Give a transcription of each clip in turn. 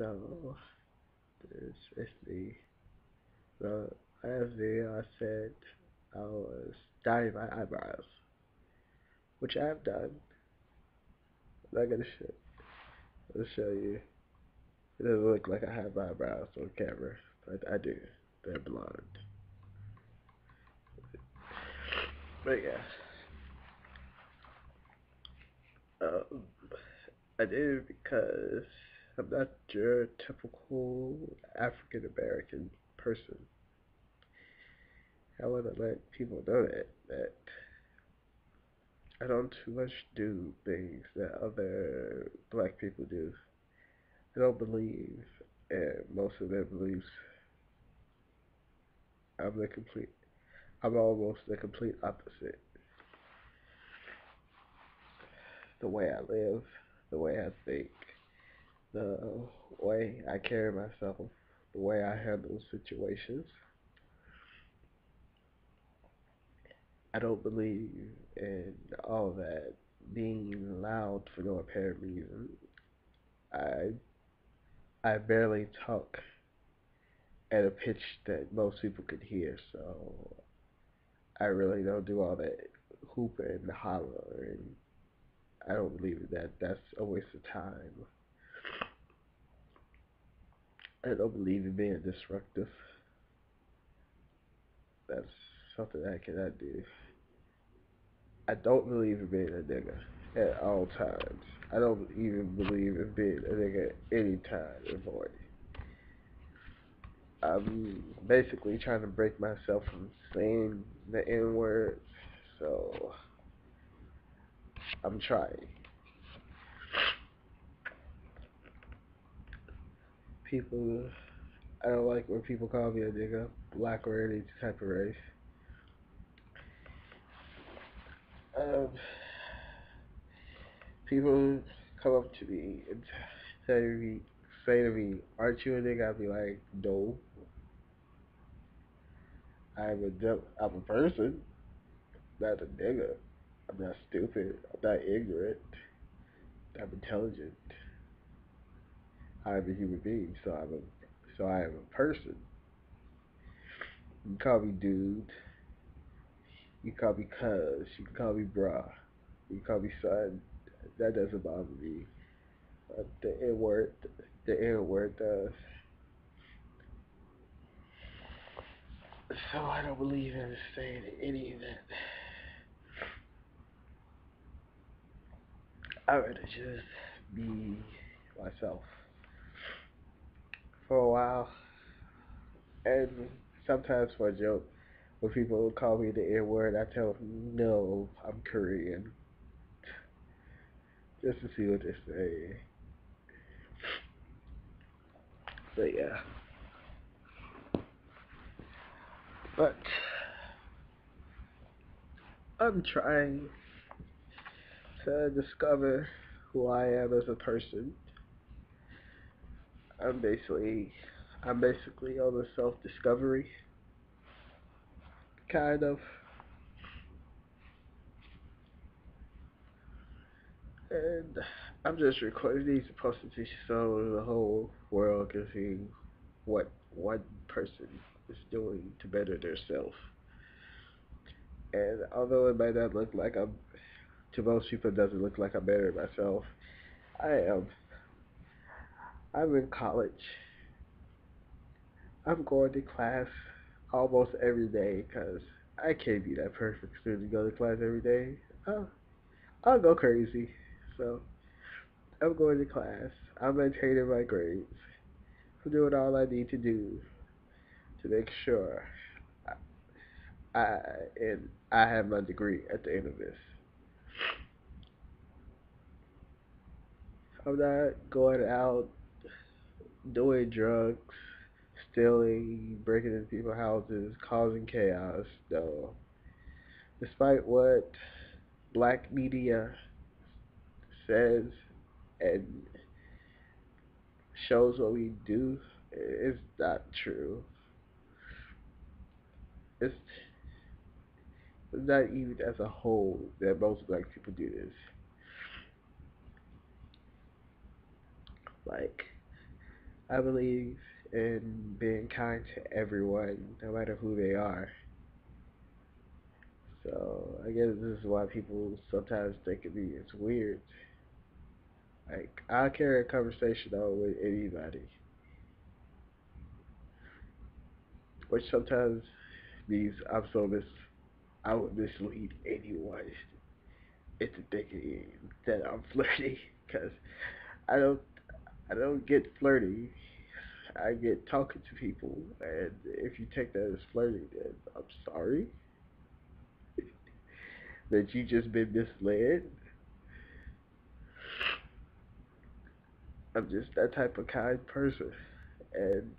So, it's me. So, last video I said I was dyeing my eyebrows, which I have done. I'm not gonna show, I'll show you. It doesn't look like I have eyebrows on camera, but I do. They're blonde. But yeah, um, I did it because I'm not your typical African American person. I want to let people know that I don't too much do things that other black people do. I don't believe in most of their beliefs. I'm the complete. I'm almost the complete opposite. The way I live, the way I think, the way I carry myself, the way I handle situations. I don't believe in all that being loud for no apparent reason. I I barely talk at a pitch that most people could hear, so I really don't do all that hooping and hollering. I don't believe in that. That's a waste of time. I don't believe in being disruptive. That's something I cannot do. I don't believe in being a nigga at all times. I don't even believe in being a nigga any time in the morning. I'm basically trying to break myself from saying the N word, so I'm trying. People, I don't like when people call me a nigga, black or any type of race. Um, People come up to me and say to me, "Aren't you a nigga?" I'll be like, "No, I'm a person, not a nigga. I'm not stupid. I'm not ignorant. I'm intelligent. I'm a human being, so I am a person. You can call me dude. You can call me cuz. You can call me bra. You can call me son. That doesn't bother me. The N word does. So I don't believe in saying any of that. I'd rather just be myself for a while, and sometimes for a joke. When people call me the N word, I tell them, no, I'm Korean, just to see what they say. But yeah, but I'm trying to discover who I am as a person. I'm basically, I'm basically on a self-discovery, kind of, and I'm just recording these postings so the whole world can see what one person is doing to better themselves. And although it might not look like to most people, it doesn't look like I'm better myself. I am. I'm in college. I'm going to class almost every day because I can't be that perfect student to go to class every day. I'll go crazy. So I'm going to class. I'm maintaining my grades. I'm doing all I need to do to make sure I and I have my degree at the end of this. I'm not going out doing drugs, stealing, breaking into people's houses, causing chaos. No. Despite what black media says and shows what we do, it's not true. It's not even as a whole that most black people do this. Like, I believe in being kind to everyone, no matter who they are. So I guess this is why people sometimes think of me as weird. Like I'll carry a conversation on with anybody, which sometimes means I would mislead anyone into thinking that I'm flirty, because I don't I don't get flirty. I get talking to people, and if you take that as flirting, then I'm sorry that you just been misled. I'm just that type of kind person, and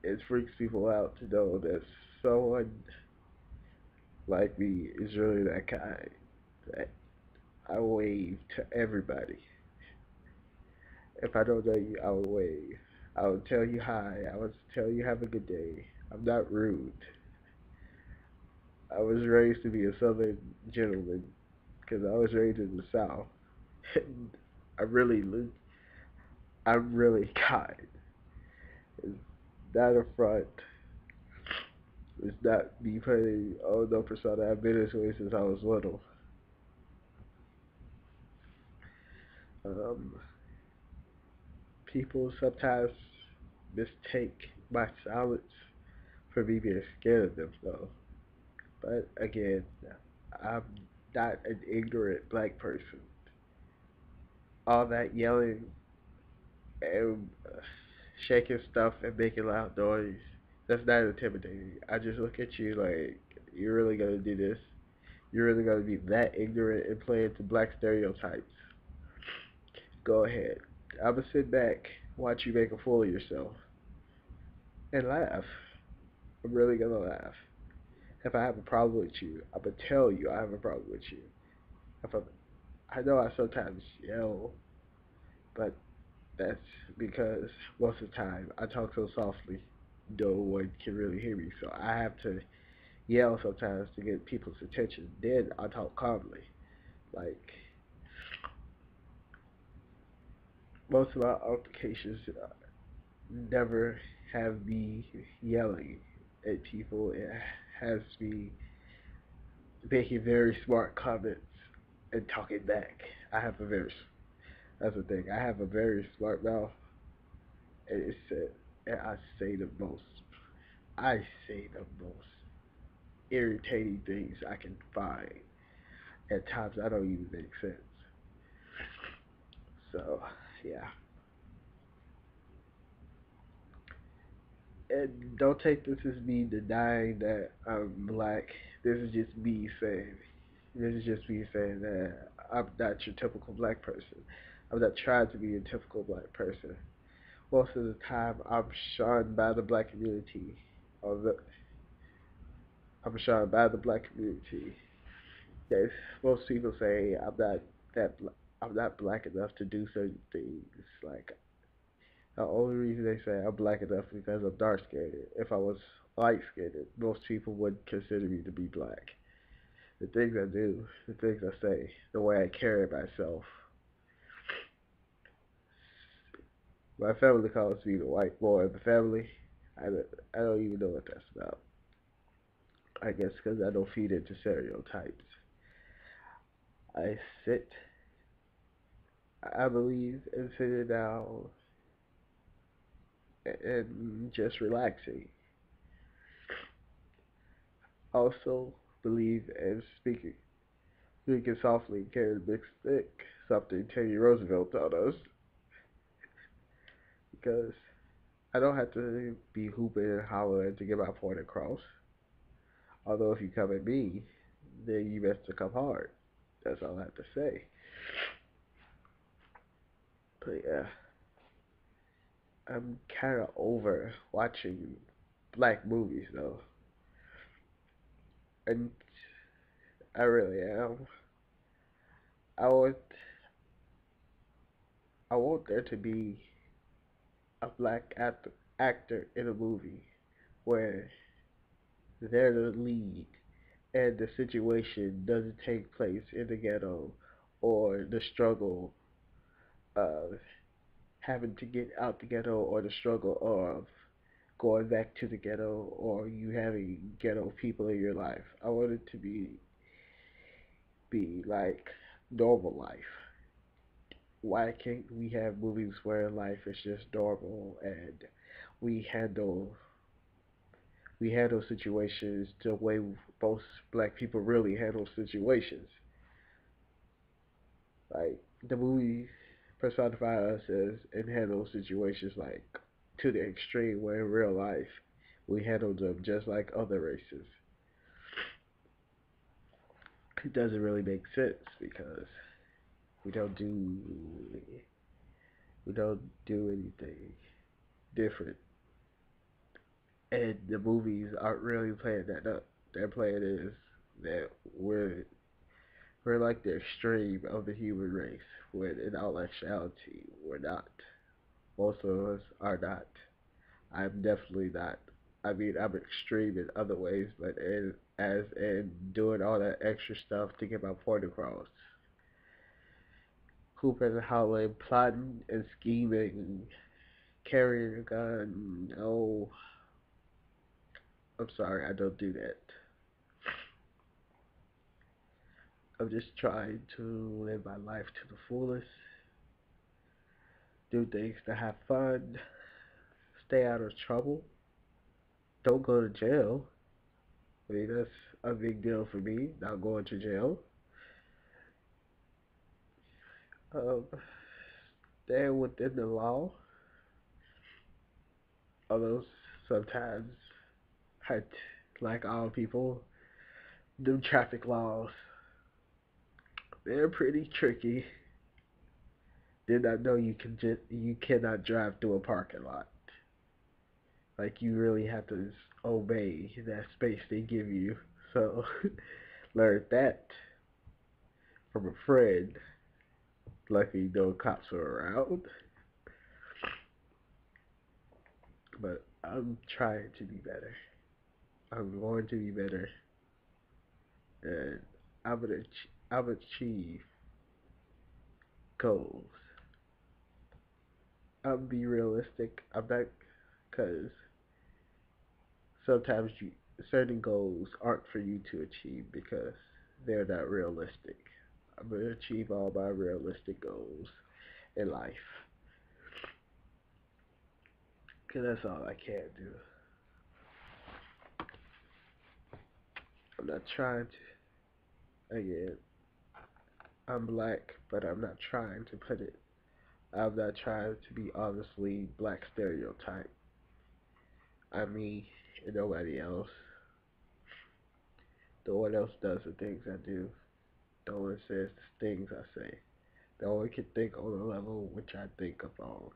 it freaks people out to know that someone like me is really that kind. That I wave to everybody. If I don't know you, I will wave. I will tell you hi. I will tell you have a good day. I'm not rude. I was raised to be a Southern gentleman because I was raised in the South. And I really, I'm really kind. It's not a front. It's not me putting, oh no persona. I've been this way since I was little. Um, People sometimes mistake my silence for me being scared of them, though. But again, I'm not an ignorant black person. All that yelling and shaking stuff and making loud noise, that's not intimidating. I just look at you like, you're really gonna do this? You're really gonna be that ignorant and play into black stereotypes? Go ahead. I'm gonna sit back, watch you make a fool of yourself, and laugh. I'm really gonna laugh. If I have a problem with you, I'm gonna tell you I have a problem with you. If I know I sometimes yell, but that's because most of the time I talk so softly, no one can really hear me. So I have to yell sometimes to get people's attention. Then I talk calmly. Like most of my altercations never have me yelling at people. It has me making very smart comments and talking back. I have a very That's the thing. I have a very smart mouth, and and I say the most. I say the most irritating things I can find. At times, I don't even make sense. So, yeah. And don't take this as me denying that I'm black. This is just me saying. This is just me saying that I'm not your typical black person. I'm not trying to be a typical black person. Most of the time, I'm shunned by the black community. Or the, I'm shunned by the black community. Yes, most people say I'm not black enough to do certain things. Like the only reason they say I'm black enough is because I'm dark skinned. If I was light skinned, most people would consider me to be black. The things I do, the things I say, the way I carry myself. My family calls me the white boy of the family. I don't even know what that's about. I guess because I don't feed into stereotypes. I sit, I believe, in sitting down and just relaxing. Also believe in speaking softly carrying a big stick, something Teddy Roosevelt taught us, because I don't have to be hooping and hollering to get my point across. Although if you come at me, then you best to come hard. That's all I have to say. But yeah, I'm kind of over watching black movies though, and I really am. I want I want there to be a actor in a movie where they're the lead and the situation doesn't take place in the ghetto or the struggle of having to get out the ghetto or the struggle of going back to the ghetto or you having ghetto people in your life. I want it to be like normal life. Why can't we have movies where life is just normal and we handle we handle situations the way most black people really handle situations? Like the movies personify us as and handle situations like to the extreme where in real life we handle them just like other races. It doesn't really make sense because we don't do we don't do anything different, and the movies aren't really playing that up. They're playing is that we're like the extreme of the human race, when in all actuality we're not. Most of us are not. I'm definitely not. I mean, I'm extreme in other ways, but as in doing all that extra stuff to get my point across. Hooping and hollering, plotting and scheming, carrying a gun. Oh, I'm sorry, I don't do that. I'm just trying to live my life to the fullest, do things to have fun, stay out of trouble, don't go to jail. I mean, that's a big deal for me, not going to jail. Um, staying within the law, although sometimes, I, like all people, them traffic laws, they're pretty tricky. Did not know you cannot drive through a parking lot. Like you really have to obey that space they give you. So learned that from a friend. Luckily, no cops were around, but I'm trying to be better. I'm going to be better, and I'm achieve goals. I'm be realistic. I'm not, cause sometimes certain goals aren't for you to achieve because they're not realistic. I'm gonna achieve all my realistic goals in life, cause that's all I can do. I'm not trying to. Again, I'm black, but I'm not trying to put it. I'm not trying to be honestly black stereotype. I'm me and nobody else. No one else does the things I do. No one says the things I say. No one can think on the level which I think upon.